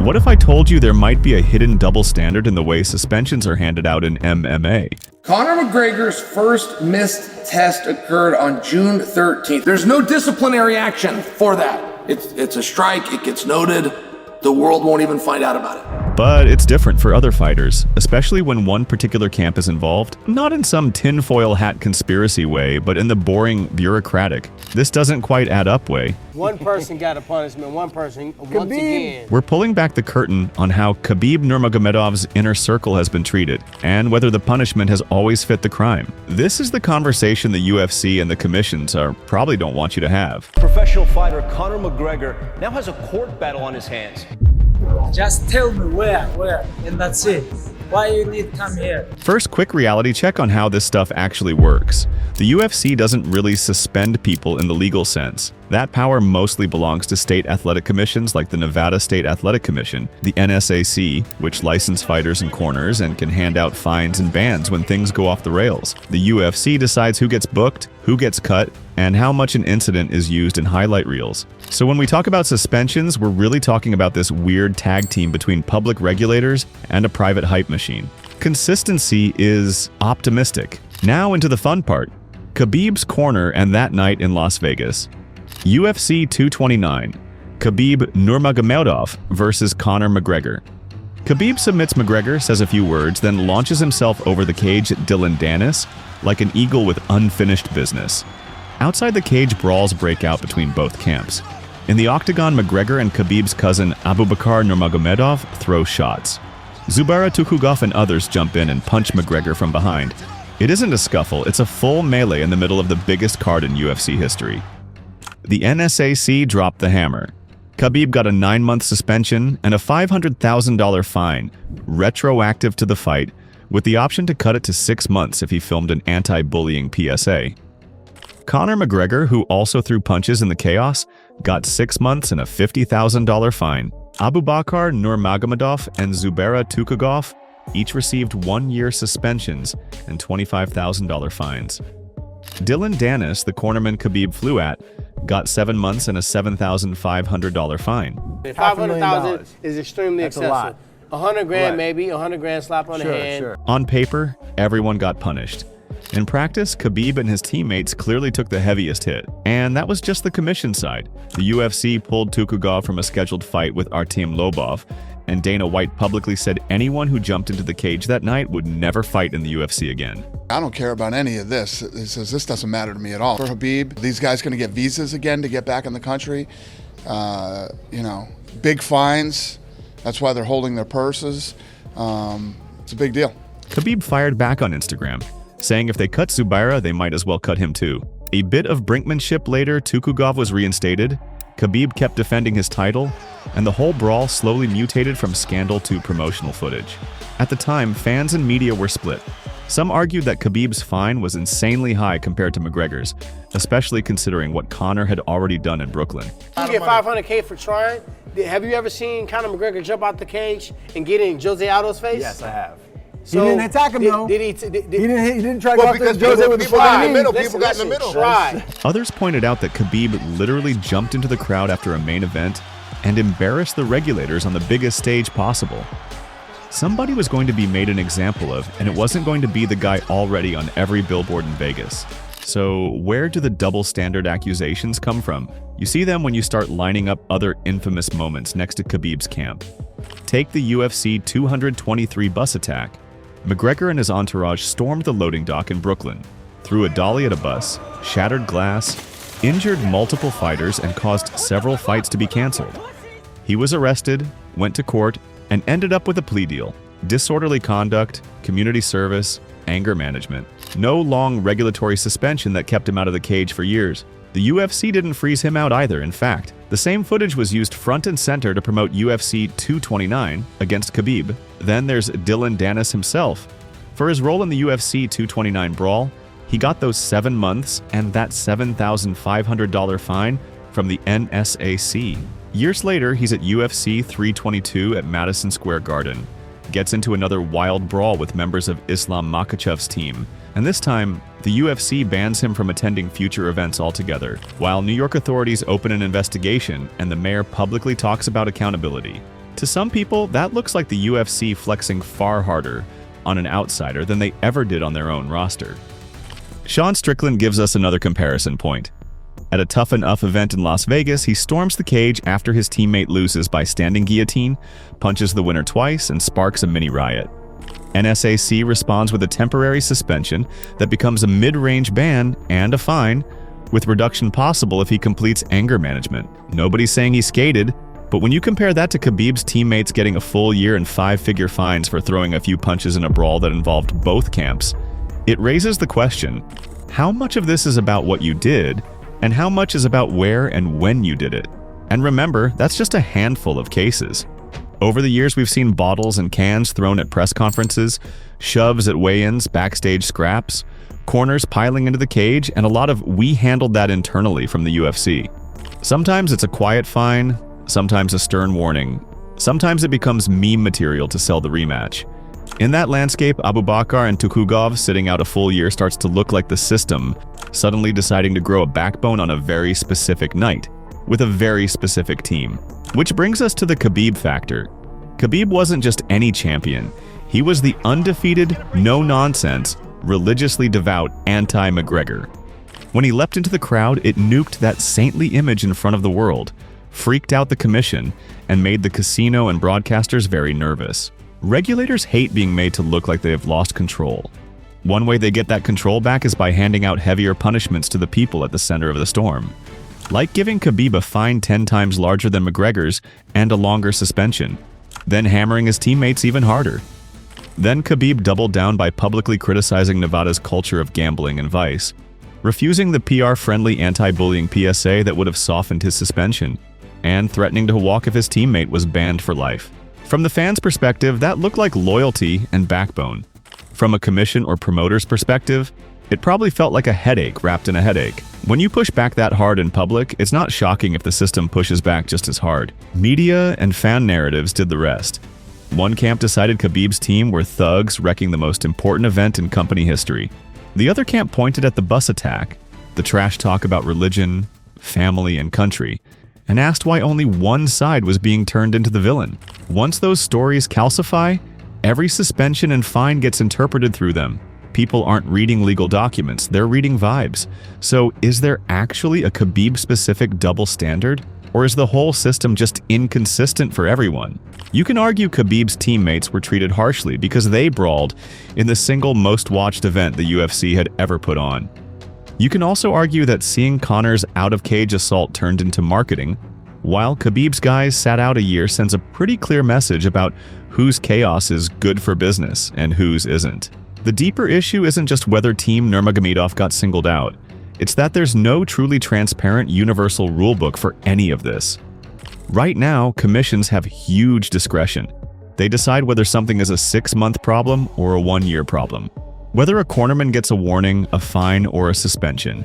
What if I told you there might be a hidden double standard in the way suspensions are handed out in MMA? Conor McGregor's first missed test occurred on June 13th. There's no disciplinary action for that. It's a strike, it gets noted, the world won't even find out about it. But it's different for other fighters, especially when one particular camp is involved, not in some tinfoil hat conspiracy way, but in the boring, bureaucratic, this doesn't quite add up way. One person got a punishment, one person, once again. We're pulling back the curtain on how Khabib Nurmagomedov's inner circle has been treated, and whether the punishment has always fit the crime. This is the conversation the UFC and the commissions probably don't want you to have. Professional fighter Conor McGregor now has a court battle on his hands. Just tell me where, and that's it. Why you need to come here? First, quick reality check on how this stuff actually works. The UFC doesn't really suspend people in the legal sense. That power mostly belongs to state athletic commissions like the Nevada State Athletic Commission, the NSAC, which license fighters and corners and can hand out fines and bans when things go off the rails. The UFC decides who gets booked, who gets cut, and how much an incident is used in highlight reels. So when we talk about suspensions, we're really talking about this weird tag team between public regulators and a private hype machine. Consistency is optimistic. Now into the fun part. Khabib's corner and that night in Las Vegas. UFC 229. Khabib Nurmagomedov versus Conor McGregor. Khabib submits McGregor, says a few words, then launches himself over the cage at Dillon Danis like an eagle with unfinished business. Outside the cage, brawls break out between both camps. In the octagon, McGregor and Khabib's cousin Abubakar Nurmagomedov throw shots. Zubaira Tukhugov and others jump in and punch McGregor from behind. It isn't a scuffle, it's a full melee in the middle of the biggest card in UFC history. The NSAC dropped the hammer. Khabib got a 9-month suspension and a $500,000 fine, retroactive to the fight, with the option to cut it to 6 months if he filmed an anti-bullying PSA. Conor McGregor, who also threw punches in the chaos, got 6 months and a $50,000 fine. Abubakar Nurmagomedov and Zubaira Tukhugov each received 1-year suspensions and $25,000 fines. Dillon Danis, the cornerman Khabib flew at, got 7 months and a $7,500 fine. $500,000 is extremely That's excessive. a lot. 100 grand Right. maybe, 100 grand slap on the hand. Sure. On paper, everyone got punished. In practice, Khabib and his teammates clearly took the heaviest hit, and that was just the commission side. The UFC pulled Tukhugov from a scheduled fight with Artem Lobov, and Dana White publicly said anyone who jumped into the cage that night would never fight in the UFC again. I don't care about any of this. He says, this doesn't matter to me at all. For Khabib, these guys going to get visas again to get back in the country. Big fines. That's why they're holding their purses. It's a big deal. Khabib fired back on Instagram, saying if they cut Zubaira, they might as well cut him too. A bit of brinkmanship later, Tukhugov was reinstated, Khabib kept defending his title, and the whole brawl slowly mutated from scandal to promotional footage. At the time, fans and media were split. Some argued that Khabib's fine was insanely high compared to McGregor's, especially considering what Conor had already done in Brooklyn. You get $500K for trying. Have you ever seen Conor McGregor jump out the cage and get in Jose Aldo's face? Yes, I have. So He didn't attack him though. He He didn't try to Well, go after because Jose with the people got in flying the middle. knee. People got in the middle. Try. Others pointed out that Khabib literally jumped into the crowd after a main event and embarrassed the regulators on the biggest stage possible. Somebody was going to be made an example of, and it wasn't going to be the guy already on every billboard in Vegas. So where do the double standard accusations come from? You see them when you start lining up other infamous moments next to Khabib's camp. Take the UFC 223 bus attack. McGregor and his entourage stormed the loading dock in Brooklyn, threw a dolly at a bus, shattered glass, injured multiple fighters, and caused several fights to be canceled. He was arrested, went to court, and ended up with a plea deal: disorderly conduct, community service, anger management. No long regulatory suspension that kept him out of the cage for years. The UFC didn't freeze him out either. In fact, the same footage was used front and center to promote UFC 229 against Khabib. Then there's Dillon Danis himself. For his role in the UFC 229 brawl, he got those 7 months and that $7,500 fine from the NSAC. Years later, he's at UFC 322 at Madison Square Garden. Gets into another wild brawl with members of Islam Makhachev's team, and this time, the UFC bans him from attending future events altogether, while New York authorities open an investigation and the mayor publicly talks about accountability. To some people, that looks like the UFC flexing far harder on an outsider than they ever did on their own roster. Sean Strickland gives us another comparison point. At a Tough Enough event in Las Vegas, he storms the cage after his teammate loses by standing guillotine, punches the winner twice, and sparks a mini riot. NSAC responds with a temporary suspension that becomes a mid-range ban and a fine, with reduction possible if he completes anger management. Nobody's saying he skated, but when you compare that to Khabib's teammates getting a full year and 5-figure fines for throwing a few punches in a brawl that involved both camps, it raises the question, how much of this is about what you did, and how much is about where and when you did it? And remember, that's just a handful of cases. Over the years, we've seen bottles and cans thrown at press conferences, shoves at weigh-ins, backstage scraps, corners piling into the cage, and a lot of "we handled that internally" from the UFC. Sometimes it's a quiet fine, sometimes a stern warning, sometimes it becomes meme material to sell the rematch. In that landscape, Abu Bakr and Tukhugov sitting out a full year starts to look like the system suddenly deciding to grow a backbone on a very specific night, with a very specific team. Which brings us to the Khabib factor. Khabib wasn't just any champion. He was the undefeated, no-nonsense, religiously devout anti-McGregor. When he leapt into the crowd, it nuked that saintly image in front of the world, freaked out the commission, and made the casino and broadcasters very nervous. Regulators hate being made to look like they have lost control. One way they get that control back is by handing out heavier punishments to the people at the center of the storm. Like giving Khabib a fine 10 times larger than McGregor's and a longer suspension, then hammering his teammates even harder. Then Khabib doubled down by publicly criticizing Nevada's culture of gambling and vice, refusing the PR-friendly anti-bullying PSA that would have softened his suspension, and threatening to walk if his teammate was banned for life. From the fans' perspective, that looked like loyalty and backbone. From a commission or promoter's perspective, it probably felt like a headache wrapped in a headache. When you push back that hard in public, it's not shocking if the system pushes back just as hard. Media and fan narratives did the rest. One camp decided Khabib's team were thugs wrecking the most important event in company history. The other camp pointed at the bus attack, the trash talk about religion, family, and country, and asked why only one side was being turned into the villain. Once those stories calcify, every suspension and fine gets interpreted through them. People aren't reading legal documents, they're reading vibes. So is there actually a Khabib-specific double standard? Or is the whole system just inconsistent for everyone? You can argue Khabib's teammates were treated harshly because they brawled in the single most watched event the UFC had ever put on. You can also argue that seeing Conor's out-of-cage assault turned into marketing, while Khabib's guys sat out a year, sends a pretty clear message about whose chaos is good for business and whose isn't. The deeper issue isn't just whether Team Nurmagomedov got singled out. It's that there's no truly transparent universal rulebook for any of this. Right now, commissions have huge discretion. They decide whether something is a 6-month problem or a 1-year problem, whether a cornerman gets a warning, a fine, or a suspension.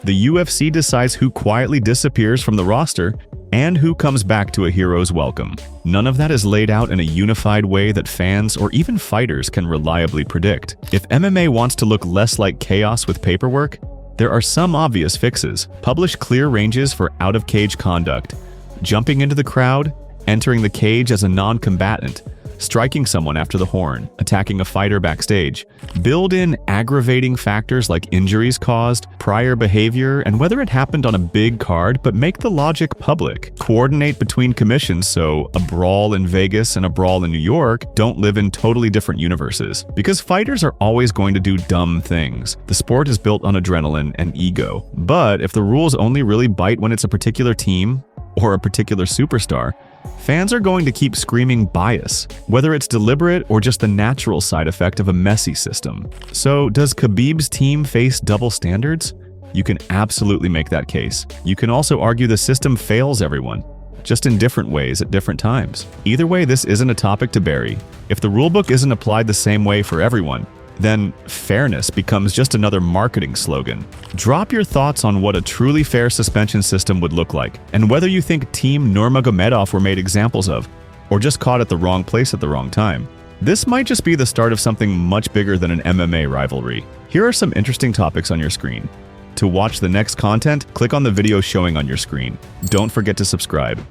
The UFC decides who quietly disappears from the roster and who comes back to a hero's welcome. None of that is laid out in a unified way that fans or even fighters can reliably predict. If MMA wants to look less like chaos with paperwork, there are some obvious fixes. Publish clear ranges for out-of-cage conduct, jumping into the crowd, entering the cage as a non-combatant, striking someone after the horn, attacking a fighter backstage. Build in aggravating factors like injuries caused, prior behavior, and whether it happened on a big card, but make the logic public. Coordinate between commissions so a brawl in Vegas and a brawl in New York don't live in totally different universes. Because fighters are always going to do dumb things. The sport is built on adrenaline and ego. But if the rules only really bite when it's a particular team or a particular superstar, fans are going to keep screaming bias, whether it's deliberate or just the natural side effect of a messy system. So, does Khabib's team face double standards? You can absolutely make that case. You can also argue the system fails everyone, just in different ways at different times. Either way, this isn't a topic to bury. If the rulebook isn't applied the same way for everyone, then fairness becomes just another marketing slogan. Drop your thoughts on what a truly fair suspension system would look like, and whether you think Team Nurmagomedov were made examples of, or just caught at the wrong place at the wrong time. This might just be the start of something much bigger than an MMA rivalry. Here are some interesting topics on your screen. To watch the next content, click on the video showing on your screen. Don't forget to subscribe.